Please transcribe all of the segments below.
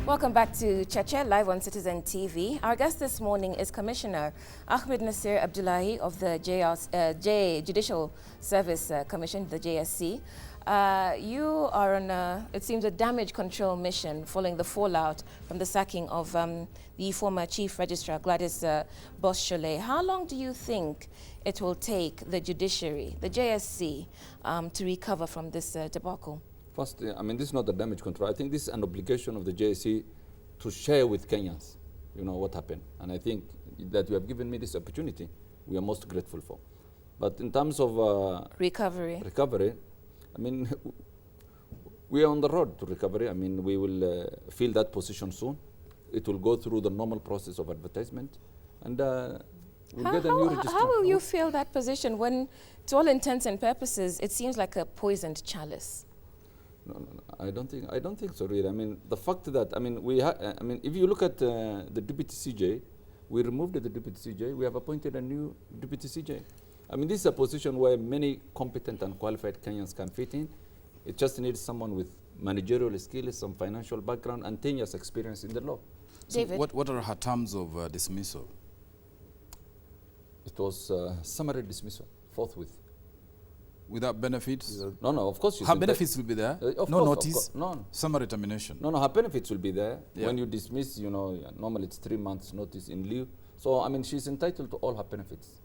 Welcome back to Cheche, live on Citizen TV. Our guest this morning is Commissioner Ahmednassir Abdullahi of the Judicial Service Commission, the JSC. You are on, it seems, a damage control mission following the fallout from the sacking of the former Chief Registrar, Gladys Bosch-Cholet. How long do you think it will take the Judiciary, the JSC, to recover from this debacle? First, I mean, this is not the damage control. I think this is an obligation of the JSC to share with Kenyans, you know, what happened. And I think that you have given me this opportunity. We are most grateful for. But in terms of recovery, I mean, we are on the road to recovery. I mean, we will fill that position soon. It will go through the normal process of advertisement, and we'll get a new registrar. How will you fill that position when, to all intents and purposes, it seems like a poisoned chalice? No, I don't think so, really. I mean, the fact that, I mean, if you look at the Deputy CJ, we removed the Deputy CJ, we have appointed a new Deputy CJ. I mean, this is a position where many competent and qualified Kenyans can fit in. It just needs someone with managerial skills, some financial background, and 10 years experience in the law. David? So what are her terms of dismissal? It was summary dismissal, forthwith. Without benefits? No, of course. Her benefits will be there? No notice? No. Summary termination? No, her benefits will be there. Yeah. When you dismiss, you know, normally it's 3 months notice in lieu. So, I mean, she's entitled to all her benefits.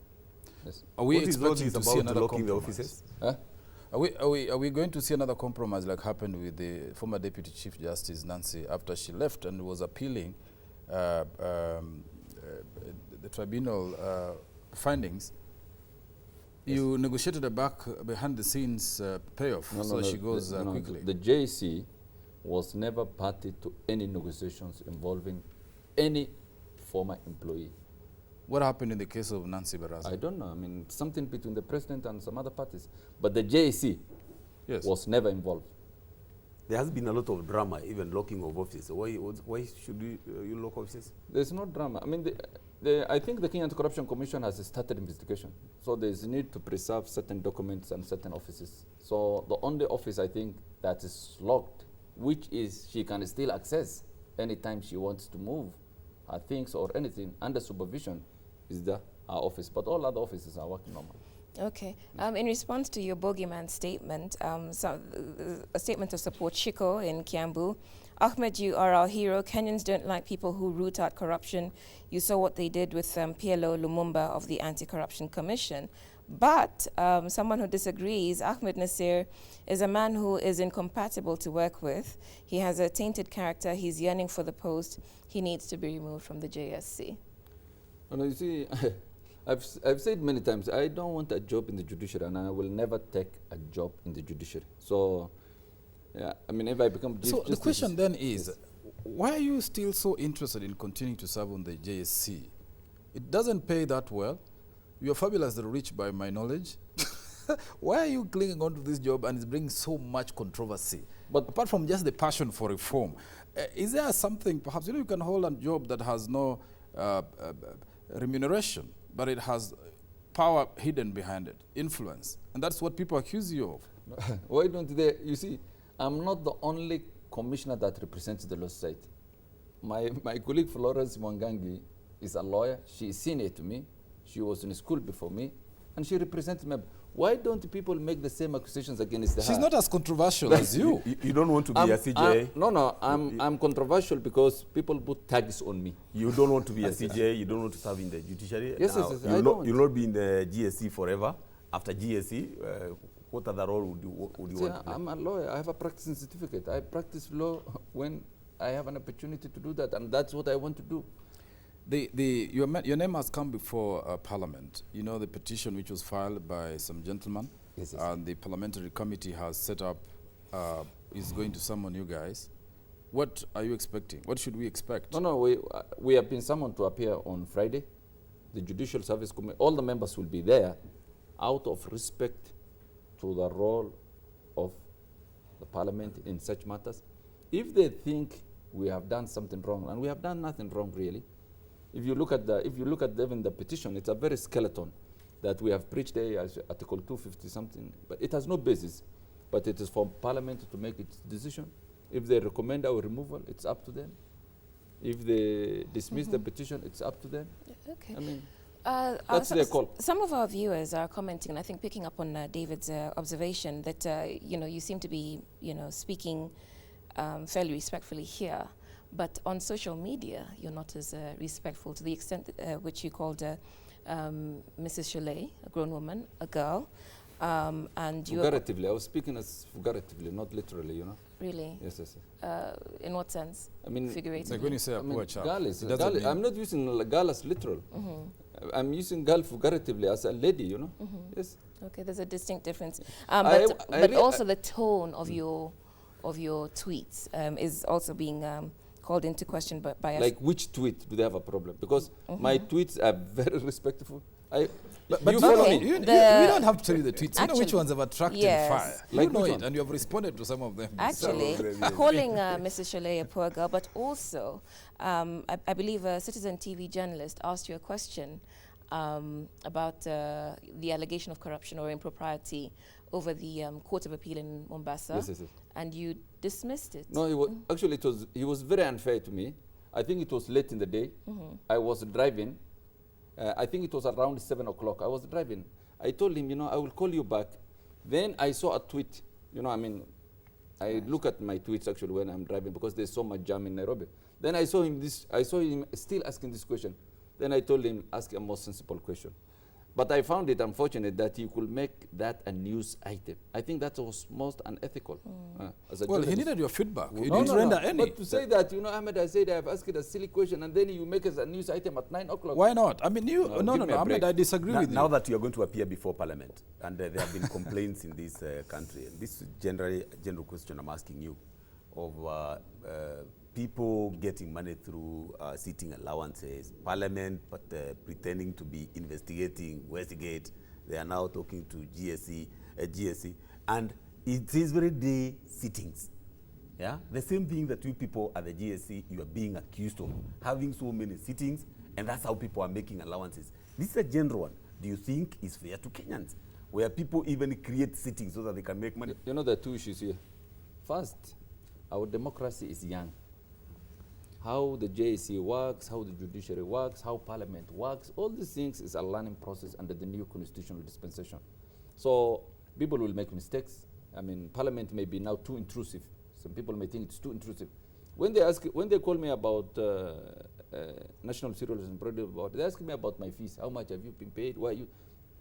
Yes. Are we expecting to see another compromise? The offices? Huh? Are we going to see another compromise like happened with the former Deputy Chief Justice Nancy after she left and was appealing the tribunal findings? Yes. You negotiated a behind the scenes payoff, she goes quickly. The JSC was never party to any negotiations involving any former employee. What happened in the case of Nancy Baraza? I don't know. I mean, something between the president and some other parties. But the JSC was never involved. There has been a lot of drama, even locking of offices. Why should you lock offices? There's no drama. I mean, I think the Kenya Anti-Corruption Commission has started investigation. So there's a need to preserve certain documents and certain offices. So the only office, I think, that is locked, which is she can still access anytime she wants to move her things or anything under supervision, is our office. But all other offices are working normal. Okay. In response to your bogeyman statement, a statement of support, Shiko in Kiambu. Ahmed, you are our hero. Kenyans don't like people who root out corruption. You saw what they did with PLO Lumumba of the Anti-Corruption Commission. But someone who disagrees, Ahmednassir is a man who is incompatible to work with. He has a tainted character. He's yearning for the post. He needs to be removed from the JSC. Well, you see, I've said many times, I don't want a job in the judiciary, and I will never take a job in the judiciary. So, yeah, I mean, if I become So the question then is, why are you still so interested in continuing to serve on the JSC? It doesn't pay that well. You are fabulously rich by my knowledge. Why are you clinging on to this job and it's bringing so much controversy? But apart from just the passion for reform, is there something, perhaps, you can hold a job that has no remuneration, but it has power hidden behind it, influence, and that's what people accuse you of. Why don't they, you see, I'm not the only commissioner that represents the Law Society. My colleague Florence Mwangangi is a lawyer. She is senior to me. She was in school before me, and she represents me. Why don't people make the same accusations against her? She's not as controversial as you. You don't want to be a CJ? No, I'm controversial because people put tags on me. You don't want to be a CJ? You don't want to serve in the judiciary? Yes, you'll not be in the GSC forever. After GSC, what other role would you want to play? I'm a lawyer. I have a practicing certificate. I practice law when I have an opportunity to do that, and that's what I want to do. Your name has come before Parliament. You know the petition which was filed by some gentlemen, and the parliamentary committee has set up, is going to summon you guys. What are you expecting? What should we expect? No, we have been summoned to appear on Friday. The Judicial Service Committee, all the members will be there out of respect to the role of the Parliament in such matters. If they think we have done something wrong, and we have done nothing wrong really, if you look at even the petition, it's a very skeleton that we have preached there as Article 250 something, but it has no basis. But it is for Parliament to make its decision. If they recommend our removal, it's up to them. If they dismiss the petition, it's up to them. Okay. I mean, that's their call. Some of our viewers are commenting, and I think picking up on David's observation that you seem to be speaking fairly respectfully here, but on social media you're not as respectful, to the extent which you called Mrs. Cholet, a grown woman, a girl, and you. Figuratively, I was speaking as figuratively, not literally. Really? Yes, yes. In what sense? I mean, figuratively. Like when you say a poor child, girl I'm not using girl as literal. I'm using girl figuratively as a lady, Yes. Okay, there's a distinct difference. But also the tone of your tweets is also being called into question by us. Like which tweet do they have a problem? Because my tweets are very respectful. But you follow okay. me. We don't have to tell you the tweets. You know which ones have attracted fire. Like You know which it, one? and you have responded to some of them. Actually, calling Mrs. Cholet a poor girl, but also, I believe a Citizen TV journalist asked you a question about the allegation of corruption or impropriety over the Court of Appeal in Mombasa, Yes. and you dismissed it. No, actually he was very unfair to me. I think it was late in the day. I was driving. I think it was around 7 o'clock. I was driving. I told him, I will call you back. Then I saw a tweet. I look at my tweets actually when I'm driving because there's so much jam in Nairobi. Then I saw him still asking this question. Then I told him, ask a more sensible question. But I found it unfortunate that he could make that a news item. I think that was most unethical. As a Well, he journalist. needed your feedback. You No, didn't no, render no. any. But to say that, Ahmed, I said I've asked a silly question and then you make it a news item at 9 o'clock. Why not? I mean, give me a Ahmed, break. I disagree with you. Now that you are going to appear before Parliament, and there have been complaints in this country, and this is general question I'm asking you, of people getting money through sitting allowances, Parliament, but pretending to be investigating Westgate. They are now talking to GSC, and it is very day sittings. Yeah, the same thing that you people at the GSC, you are being accused of having so many sittings, and that's how people are making allowances. This is a general one. Do you think is fair to Kenyans, where people even create sittings so that they can make money? There are two issues here. First, our democracy is young. How the JSC works, how the judiciary works, how Parliament works, all these things is a learning process under the new constitutional dispensation. So people will make mistakes. I mean, Parliament may be now too intrusive. Some people may think it's too intrusive. When they call me about national serials and board, they ask me about my fees. How much have you been paid? Why you?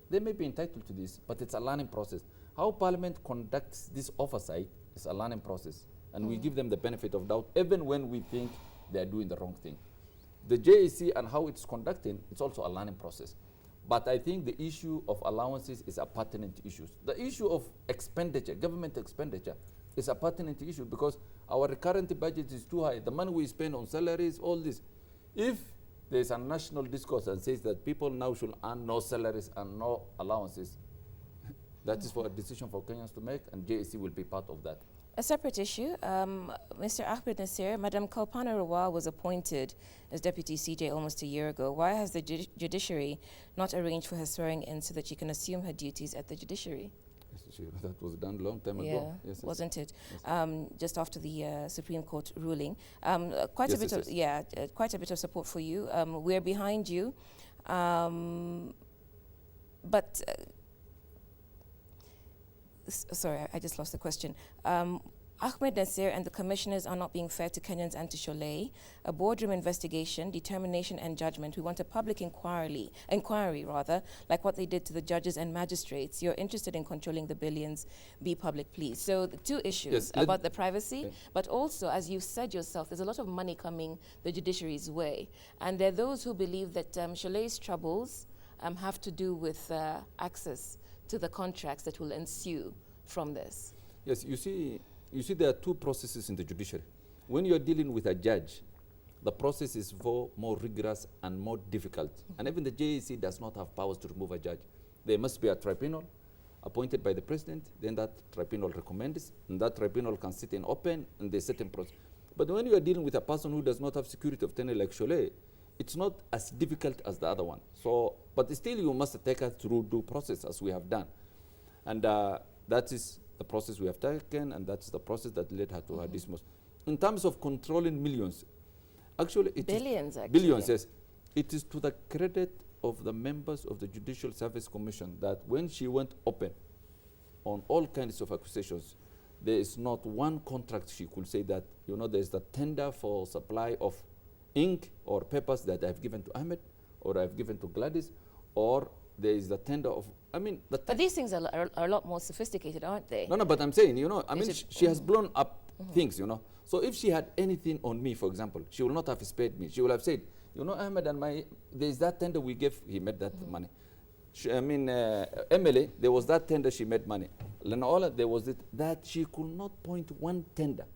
They may be entitled to this, but it's a learning process. How Parliament conducts this oversight is a learning process, and we give them the benefit of doubt, even when we think they are doing the wrong thing. The JSC and how it's conducting, it's also a learning process. But I think the issue of allowances is a pertinent issue. The issue of expenditure, government expenditure, is a pertinent issue because our current budget is too high. The money we spend on salaries, all this. If there's a national discourse that says that people now should earn no salaries and no allowances, that is for a decision for Kenyans to make, and JSC will be part of that. A separate issue, Mr. Ahmednassir, Madam Kalpana Rawal was appointed as Deputy CJ almost a year ago. Why has the Judiciary not arranged for her swearing in so that she can assume her duties at the Judiciary? That was done a long time ago. Yes, wasn't it? Yes. Just after the Supreme Court ruling. Quite a bit of support for you. We're behind you. Sorry, I just lost the question. Ahmednassir and the commissioners are not being fair to Kenyans and to Cholet. A boardroom investigation, determination and judgment. We want a public inquiry, like what they did to the judges and magistrates. You're interested in controlling the billions. Be public, please. So the two issues about the privacy, but also, as you said yourself, there's a lot of money coming the judiciary's way. And there are those who believe that Cholet's troubles have to do with access to the contracts that will ensue from this. Yes, you see there are two processes in the judiciary. When you are dealing with a judge, the process is more rigorous and more difficult. And even the JSC does not have powers to remove a judge. There must be a tribunal appointed by the president, then that tribunal recommends, and that tribunal can sit in open, and they set in process. But when you are dealing with a person who does not have security of tenure like Cholet, it's not as difficult as the other one. So, but still you must take us through due process as we have done. And that is the process we have taken, and that's the process that led her to her dismissal. in terms of controlling millions, actually it Billions, is actually. billions, yes. It is to the credit of the members of the Judicial Service Commission that when she went open on all kinds of accusations, there is not one contract she could say that, you know, there's the tender for supply of ink or papers that I've given to Ahmed or I've given to Gladys, or there is the tender of, I mean, But these things are a lot more sophisticated, aren't they? no, but I'm saying, you know, I mean, Is it- she has blown up things, you know. So if she had anything on me, for example, she will not have spared me. She will have said, you know, Ahmed and there is that tender we gave, he made that money. Emily, there was that tender, she made money. Lenaola, there was that she could not point one tender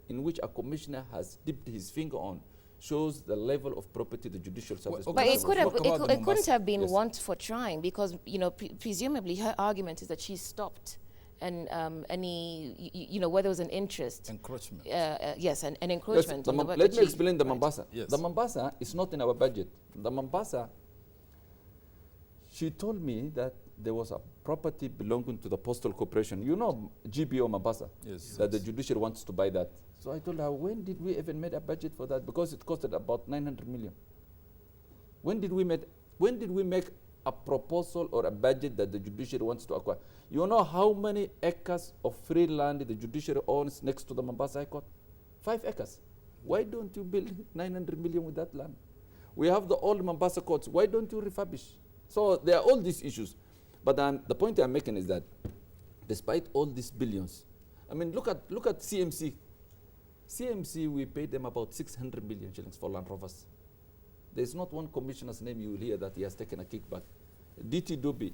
in which a commissioner has dipped his finger on, shows the level of property the Judicial Service. Well, But okay, it could have, talk about the it couldn't have been Yes. want for trying, because, you know, presumably her argument is that she stopped and any, you know, where there was an interest. Encroachment. Yes, an Yes, encroachment. the on the Mam- work let that me she- explain the right. Mombasa. Yes. The Mombasa is not in our budget. The Mombasa, she told me that there was a property belonging to the Postal Corporation. You know GBO Mombasa? Yes. That the judiciary wants to buy that. So I told her, when did we even make a budget for that? Because it costed about 900 million. When did we make a proposal or a budget that the judiciary wants to acquire? You know how many acres of free land the judiciary owns next to the Mombasa High Court? 5 acres. Why don't you build 900 million with that land? We have the old Mombasa courts. Why don't you refurbish? So there are all these issues. But the point I'm making is that despite all these billions, I mean, look at CMC. CMC, we paid them about 600 million shillings for Land Rovers. There's not one commissioner's name you will hear that he has taken a kickback. DT Dobi,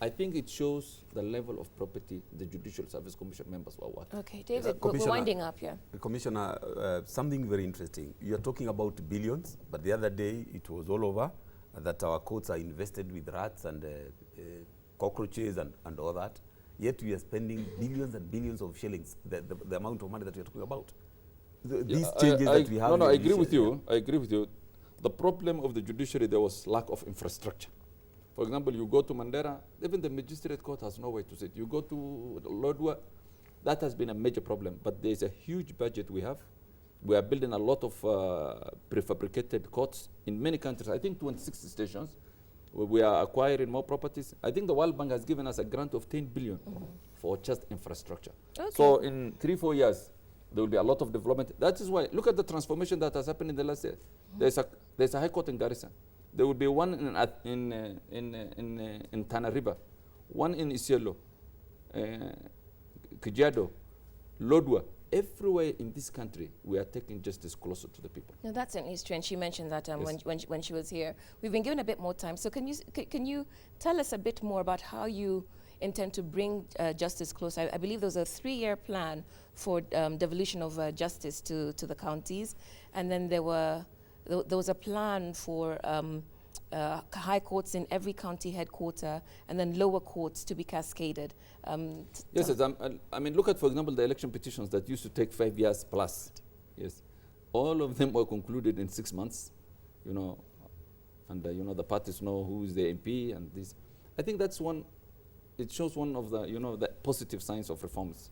I think it shows the level of property the Judicial Service Commission members were working. Okay, David, we're Commissioner- winding up, yeah. Commissioner, something very interesting. You're talking about billions, but the other day it was all over that our courts are invested with rats and cockroaches and all that. Yet we are spending billions and billions of shillings, the amount of money that we are talking about. These changes that we have. No, in I the agree with judiciary, you. I agree with you. The problem of the judiciary, there was lack of infrastructure. For example, you go to Mandera, even the magistrate court has no way to sit. You go to Lodwa, that has been a major problem. But there's a huge budget we have. We are building a lot of prefabricated courts in many countries. I think 26 stations. We are acquiring more properties. I think the World Bank has given us a grant of 10 billion for just infrastructure. Okay. So in 3-4 years, there will be a lot of development. That is why, look at the transformation that has happened in the last year. There's a high court in Garissa. There will be one in Tana River, one in Isiolo, Kajiado, Lodwa. Everywhere in this country, we are taking justice closer to the people. No, that's an history, and she mentioned that Yes. when she was here. We've been given a bit more time, so can you tell us a bit more about how you intend to bring justice closer? I believe there was a 3-year plan for devolution of justice to the counties, and then there was a plan for high courts in every county headquarter, and then lower courts to be cascaded. Yes, I mean, look at, for example, the election petitions that used to take 5 years plus. Yes, all of them were concluded in 6 months, you know, and you know, the parties know who is the MP and this. I think that's one. It shows one of the, you know, the positive signs of reforms.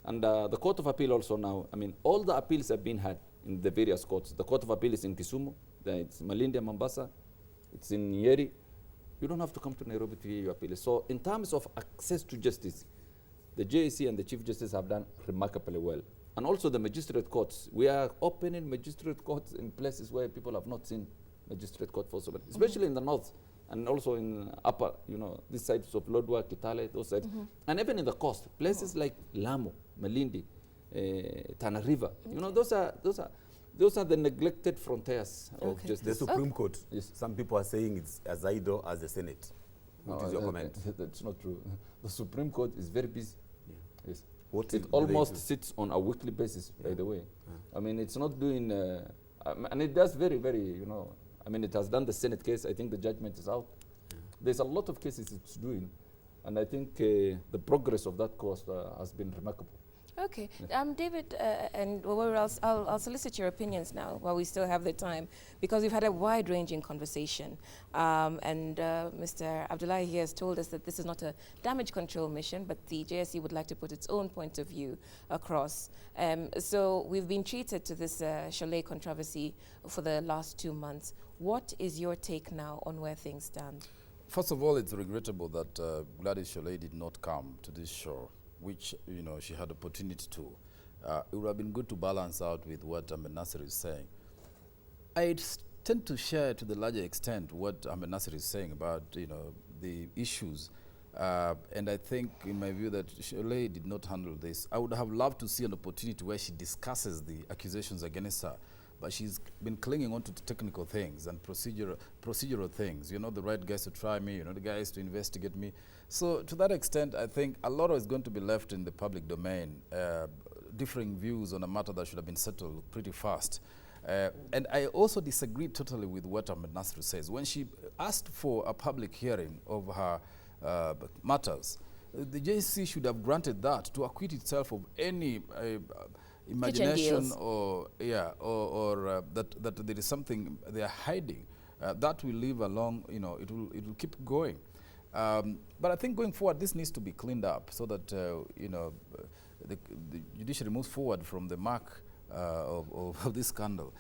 And the Court of Appeal also now, I mean, all the appeals have been had in the various courts. The Court of Appeal is in Kisumu, it's Malindi, Mombasa, it's in Nyeri. You don't have to come to Nairobi to hear your appeal. So in terms of access to justice, the JSC and the Chief Justice have done remarkably well. And also the magistrate courts. We are opening magistrate courts in places where people have not seen magistrate court for so long, especially in the north and also in upper, you know, these sides of Lodwa, Kitale, those sides. And even in the coast, places like Lamu, Malindi, Tana River. You know, those are the neglected frontiers of The justice. Supreme Court. Yes. Some people are saying it's as idle as the Senate. What is your comment? That's not true. The Supreme Court is very busy. Yeah. Yes. What It do they almost do? sits on a weekly basis, by Yeah. the way. I mean, it's not doing, and it does very, very, you know, I mean, it has done the Senate case. I think the judgment is out. There's a lot of cases it's doing, and I think the progress of that course has been remarkable. Okay, David, and I'll solicit your opinions now while we still have the time, because we've had a wide-ranging conversation, and Mr. Abdullahi here has told us that this is not a damage control mission, but the JSC would like to put its own point of view across. So we've been treated to this chalet controversy for the last 2 months. What is your take now on where things stand? First of all, it's regrettable that Gladys Chalet did not come to this show, which, you know, she had opportunity to. It would have been good to balance out with what Ahmednassir is saying. I tend to share to the larger extent what Ahmednassir is saying about, you know, the issues. And I think, in my view, that Chalet did not handle this. I would have loved to see an opportunity where she discusses the accusations against her, but she's been clinging on to technical things and procedural things. You know, the right guys to try me, you know, the guys to investigate me. So to that extent, I think a lot is going to be left in the public domain, differing views on a matter that should have been settled pretty fast. And I also disagree totally with what Ahmednassir says. When she asked for a public hearing of her matters, the JSC should have granted that to acquit itself of any imagination or that there is something they are hiding. That will live along, you know, it will keep going. But I think going forward, this needs to be cleaned up so that, you know, the judiciary moves forward from the mark of this scandal.